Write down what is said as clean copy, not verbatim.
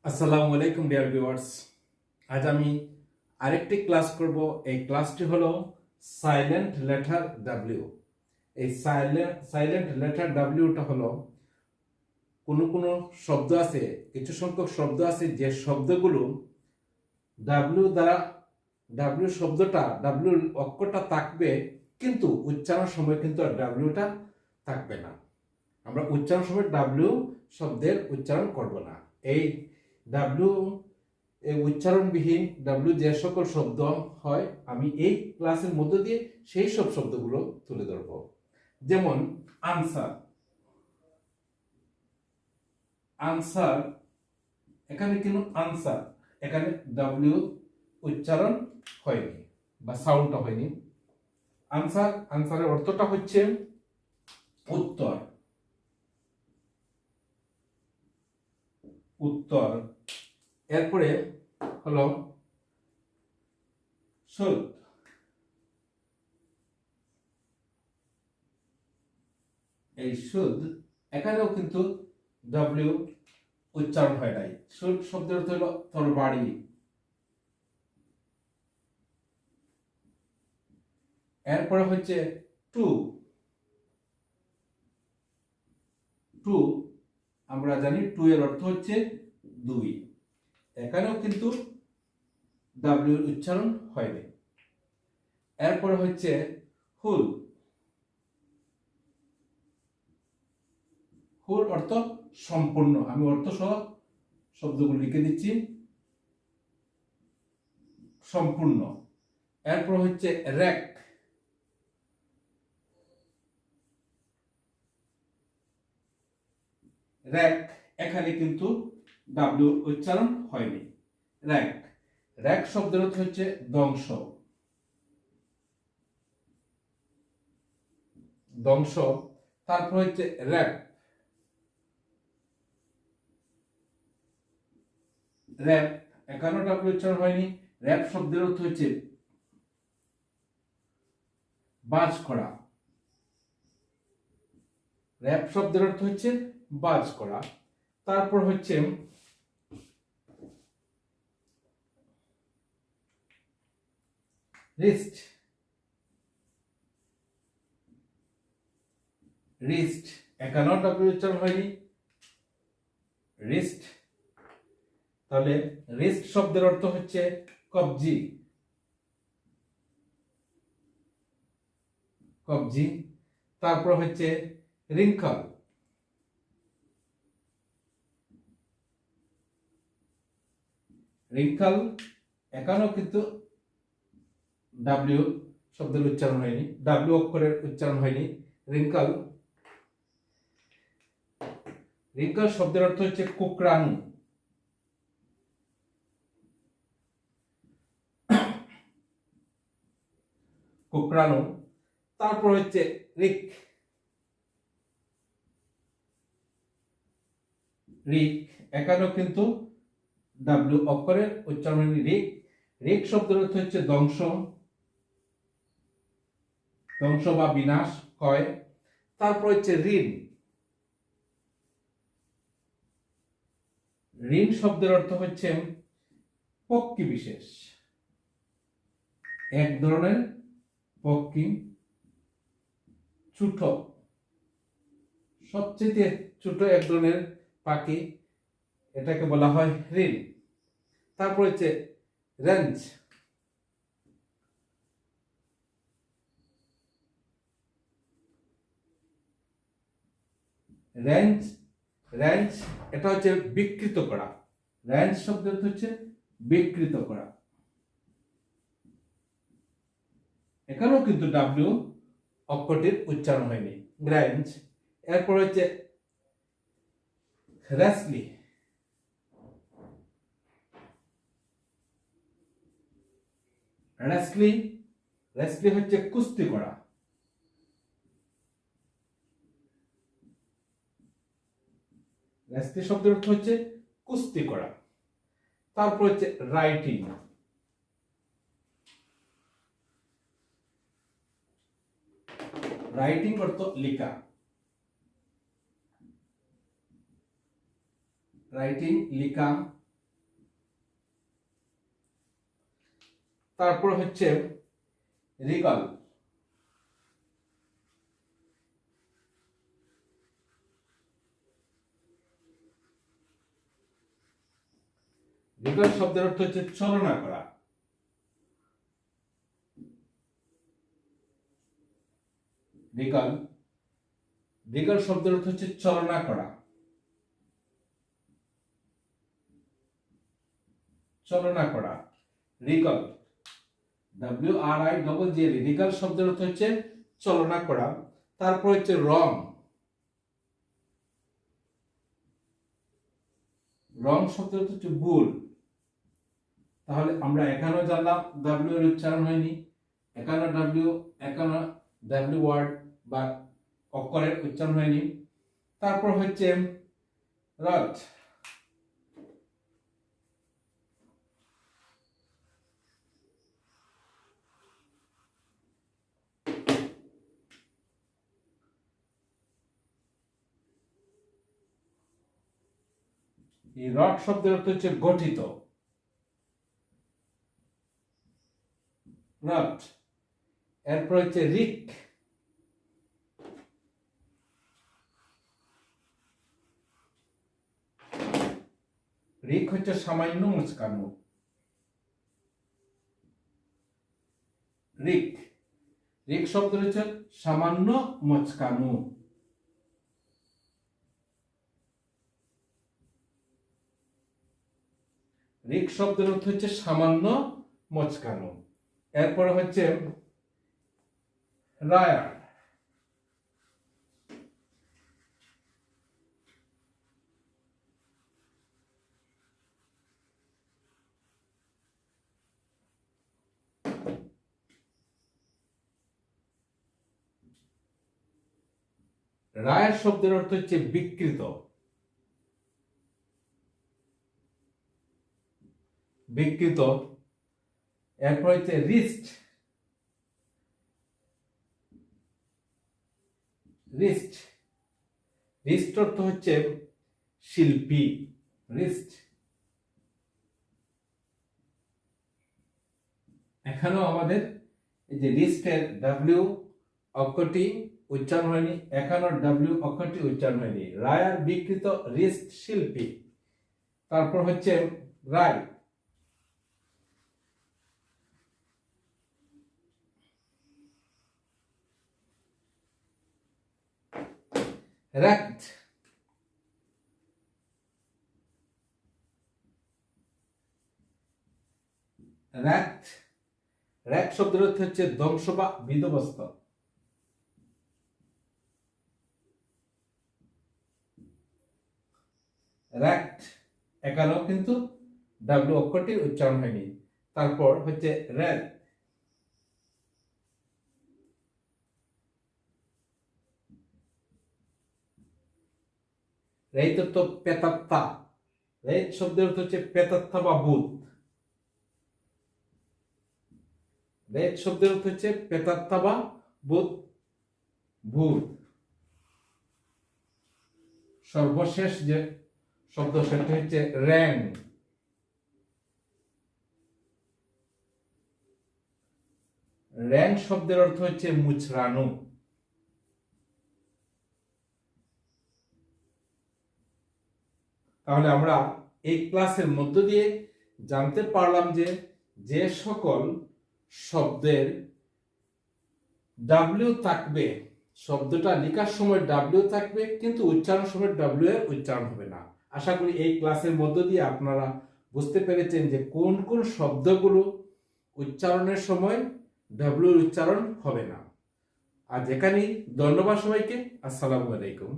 আসসালামু আলাইকুম dear viewers. আজ আমি আরেকটি ক্লাস করব। এই ক্লাসটি হলো সাইলেন্ট লেটার ডাব্লিউ। এই সাইলেন্ট লেটার ডাব্লিউটা হলো কোনো শব্দ আছে, কিছু সংখ্যক শব্দ আছে যে শব্দগুলো ডাব্লিউ দ্বারা ডাব্লিউ শব্দটা ডাব্লিউ অক্ষরটা থাকবে, কিন্তু উচ্চারণ সময় কিন্তু আর ডাব্লিউটা থাকবে না। আমরা উচ্চারণ সময় ডাব্লিউ শব্দের উচ্চারণ করব না। এই ডাব্লিউ এই উচ্চারণবিহীন ডাব্লিউ যে সকল শব্দ হয়, আমি এই ক্লাসের মধ্য দিয়ে সেই সব শব্দগুলো তুলে ধরব। যেমন আনসার। আনসার, এখানে কিন্তু আনসার, এখানে ডাব্লিউ উচ্চারণ হয়নি বা সাউন্ডটা হয়নি। আনসার, আনসারের অর্থটা হচ্ছে উত্তর। উত্তর। এরপরে হলো শুড। এই শুড, এখানেও কিন্তু ডাব্লিউ উচ্চারণ হয় নাই। শুড শব্দের অর্থ হলো তরবারি। এরপরে হচ্ছে টু। টু, আমরা জানি টু এর অর্থ হচ্ছে দুই। এখানেও কিন্তু ডাব্লিউ উচ্চারণ হয়নি। এরপরে হচ্ছে হুল। হুল অর্থ সম্পূর্ণ। আমি অর্থ সহ শব্দগুলো লিখে দিচ্ছি। সম্পূর্ণ। এরপর হচ্ছে র্যাক। র্যাক, এখানে কিন্তু ডাব্লিউ উচ্চারণ হয়নি। র্যাক। র্যাক শব্দের অর্থ হচ্ছে ধ্বংস। ধ্বংস। তারপর হচ্ছে র্যাপ। র্যাপ, এখানেও ডাব্লিউ উচ্চারণ হয়নি। র্যাপ শব্দের অর্থ হচ্ছে বাজ করা। র্যাপ শব্দের অর্থ হচ্ছে বাজ করা। তারপর হচ্ছে রিস্ট। রিস্ট, এখানেও ডাব্লিউ উচ্চারণ হয়নি। রিস্ট। তাহলে রিস্ট শব্দের অর্থ হচ্ছে কবজি। কবজি। তারপর হচ্ছে রিঙ্কল। রিঙ্কল, এখানেও কিন্তু ডাব্লিউ শব্দের উচ্চারণ হয়নি, ডাব্লিউ অক্ষরের উচ্চারণ হয়নি। রিঙ্কল। রিঙ্কল শব্দের অর্থ হচ্ছে কুকরানো। কুকরানো। তারপর হচ্ছে রিক। রিক, এখানেও কিন্তু ডাব্লিউ অক্ষরের উচ্চারণ হয়নি। রিক। রিক শব্দের অর্থ হচ্ছে ধ্বংস। ধ্বংস বা বিনাশ হয়। তারপর হচ্ছে ঋণ। ঋণ শব্দের অর্থ হচ্ছে পক্ষী বিশেষ। এক ধরনের পক্ষী, ছোট, সবচেয়ে ছোট এক ধরনের পাখি, এটাকে বলা হয় ঋণ। তারপর হচ্ছে রেঞ্জ। রেঞ্জ। রেঞ্জ, এটা হচ্ছে বিকৃত করা। রেঞ্জ শব্দের হচ্ছে বিকৃত করা। এখানেও কিন্তু ডাব্লিউ অক্ষরটির উচ্চারণ হয়নি। রেঞ্জ। এরপর হচ্ছে রেসলি। রেসলি। রেসলি হচ্ছে কুস্তি করা। রেসলি শব্দের অর্থ হচ্ছে কুস্তি করা। তারপর হচ্ছে রাইটিং। রাইটিং অর্থ লেখা। রাইটিং লেখা। তারপর হচ্ছে wriggle, wriggle শব্দের অর্থ হচ্ছে চলনা করা। wriggle শব্দের অর্থ হচ্ছে চলনা করা, চলনা করা। wriggle, wrigle, wriggle শব্দের অর্থ হচ্ছে চলনা করা। তারপর হচ্ছে wrong, wrong শব্দের অর্থ হচ্ছে ভুল। তাহলে আমরা এখানেও জানলাম w এর উচ্চারণ হয়নি, এখানে w ওয়ার্ড বা অক্ষরের উচ্চারণ হয়নি। তারপর হচ্ছে wrought, এই wrought শব্দের অর্থ হচ্ছে গঠিত, wrought। এরপর হচ্ছে wrick, wrick হচ্ছে সামান্য মুচকানো, wrick শব্দ হচ্ছে সামান্য মুচকানো। wrick শব্দের অর্থ হচ্ছে সামান্য মুচকানো। এরপর হচ্ছে wrier, wrier শব্দের অর্থ হচ্ছে বিকৃত, বিকৃত। এরপর হচ্ছে wrist, wrist অর্থ হচ্ছে শিল্পী, wrist। এখানেও আমাদের এই যে wrist-এর w অক্ষরটি উচ্চারণ হয়নি, এখানেও w অক্ষরটি উচ্চারণ হয়নি। রায়ার বিকৃত, wrist শিল্পী। তারপর হচ্ছে wright, wracked, wrack শব্দের অর্থ হচ্ছে ধ্বংস বা বিধ্বস্ত। wracked, এখানেও কিন্তু w অক্ষরটি উচ্চারণ হয়নি। তারপর হচ্ছে wraith, wraith অর্থ প্রেতাত্মা, wraith শব্দের অর্থ হচ্ছে প্রেতাত্মা বা ভূত, wraith শব্দের অর্থ হচ্ছে প্রেতাত্মা বা ভূত। সর্বশেষ যে শব্দ সেটা হচ্ছে wrang, wrang শব্দের অর্থ হচ্ছে মুচড়ানো। তাহলে আমরা এই ক্লাসের মধ্য দিয়ে জানতে পারলাম যে সকল শব্দের w থাকবে, শব্দটা লেখার সময় w থাকবে কিন্তু উচ্চারণ সময় w এর উচ্চারণ হবে না। আশা করি এই ক্লাসের মধ্য দিয়ে আপনারা বুঝতে পেরেছেন যে কোন কোন শব্দগুলো উচ্চারণের সময় w এর উচ্চারণ হবে না। আজ এখানেই, ধন্যবাদ সবাইকে। আসসালামু আলাইকুম।